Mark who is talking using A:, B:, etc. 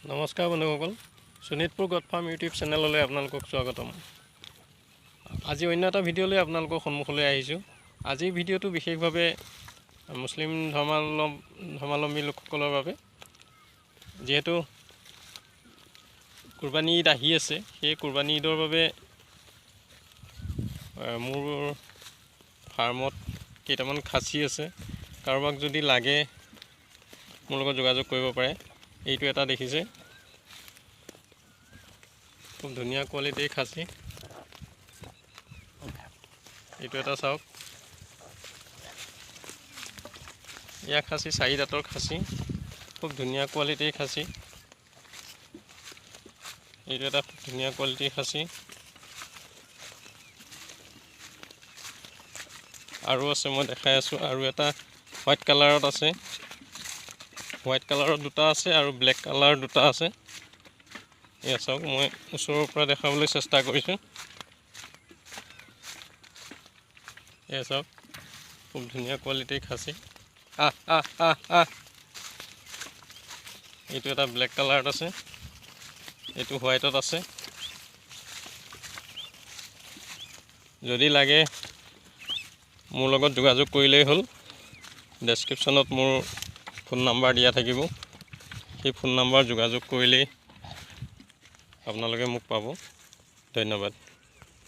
A: নমস্কাৰ বন্ধুসকল, Sonitpur god farm YouTube চেনেললৈ আপোনালোকক স্বাগতম। আজি অন্য এটা ভিডিঅ' লৈ আপোনালোকৰ সন্মুখলৈ আহিছোঁ। আজিৰ ভিডিঅ'টো বিশেষভাৱে মুছলিম ধৰ্মাৱলম্বী লোকসকলৰ বাবে। যিহেতু কুৰবানী ঈদ আহি আছে, সেই কুৰবানী ঈদৰ বাবে মোৰ ফাৰ্মত কেইটামান খাচী আছে। কাৰোবাক যদি লাগে মোৰ লগত যোগাযোগ কৰিব পাৰে। এইটো এটা দেখিছে, খুব ধুনীয়া কোৱালিটিৰ খাচী। এইটো এটা চাওক, এয়া খাচী 4 দাঁতৰ খাচী, খুব ধুনীয়া কোৱালিটিৰ খাচী। এইটো এটা ধুনীয়া কোৱালিটিৰ খাচী। আৰু আছে, মই দেখাই আছোঁ। আৰু এটা হোৱাইট কালাৰত আছে, হোৱাইট কালাৰৰ দুটা আছে আৰু ব্লেক কালাৰ দুটা আছে। এয়া চাওক, মই ওচৰৰ পৰা দেখাবলৈ চেষ্টা কৰিছোঁ। এয়া চাওক, খুব ধুনীয়া কোৱালিটিৰ খাচী। এইটো এটা ব্লেক কালাৰত আছে, এইটো হোৱাইটত আছে। যদি লাগে মোৰ লগত যোগাযোগ কৰিলেই হ'ল। ডেছক্ৰিপশ্যনত মোৰ ফোন নাম্বাৰ দিয়া থাকিব, সেই ফোন নাম্বাৰ যোগাযোগ কৰিলেই আপোনালোকে মোক পাব। ধন্যবাদ।